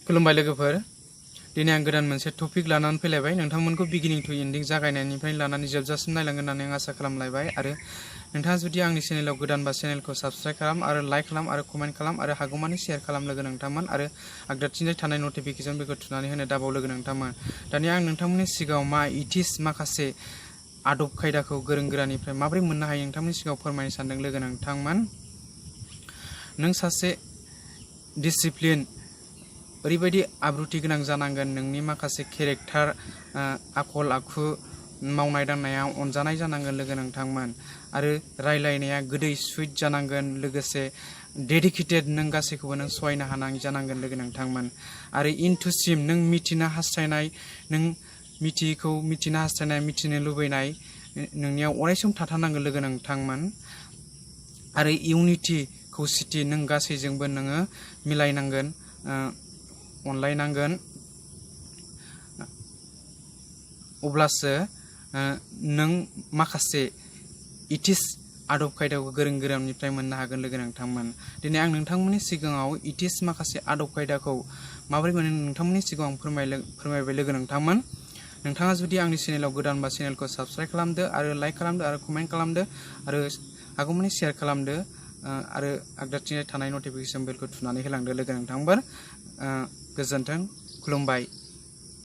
खुलुमबाय लोगोफोर दिनै आं गोदान मोनसे टपिक लानानै फैलायबाय नोंथांमोनखौ बिगिनिं टु एन्डिं जागायनायनिफ्राय लानानै जोबजासिम नायलांगोन होननानै आं आसा खालामलायबाय आरो नोंथाङा जुदि आंनि चेनेलाव गोदानबा चेनेलखौ साबस्क्राइब खालाम आरो लाइक खालाम आरो कमेन्ट खालाम आरो हागौमानि शेयार खालाम लोगो नोंथांमोन आरो आगदाथिंजाय थानाय नटिफिकेसन बेलखौ थुनानै होनो दाबाव लोगो नोंथांमोन दानिया आं नोंथांमोननि सिगाङाव मा इटिस माखासे आदब खायदाखौ गोरों गोरानिफ्राय माबोरै मोननो हायो नोंथांमोननि सिगाङाव फोरमायनो सानदों लोगो नोंथांमोन नों सासे डिसिप्लिन ओरैबायदि आब्रुथि गोनां जानांगोन नोंनि माखासे केरेक्टार आखल आखु मावनाय दांनायाव अनजानाय जानांगोन लोगो नोंथांमोन आरो रायलायनाया गोदै सुइट जानांगोन लोगोसे डेडिकेटेड नों गासैखौबो नों सहायनो हानाय जानांगोन लोगो नोंथांमोन आरो इनटुसिम नों मिथिनो हास्थायनाय नों मिथियैखौ मिथिनो हास्थायनाय मिथिनो लुबैनाय नोंनियाव अरायसम थाथारनांगोन लोगो नोंथांमोन आरो इउनिटि खौसेथि नों गासैजोंबो नोङो मिलायनांगोन अनलायनांगोन अब्लासो नों माखासे इटिस आदब खायदाखौ गोरों गोरानिफ्राय मोननो हागोन लोगो नोंथांमोन दिनै आं नोंथांमोननि सिगाङाव इटिस माखासे आदब खायदाखौ माबोरै मोनो नोंथांमोननि सिगाङाव फोरमायबाय लोगो नोंथांमोन नोंथाङा जुदि आंनि चेनेलाव गोदानबा चेनेलखौ साबस्क्राइब खालामदो आरो लाइक खालामदो आरो कमेन्ट खालामदो आरो हागौमानि शेयार खालामदो आरो आगदाथिंजाय थानाय नटिफिकेसन बेलखौ थुनानै होलांदो लोगो नोंथांमोन गोजोन्थों खुलुमबाय।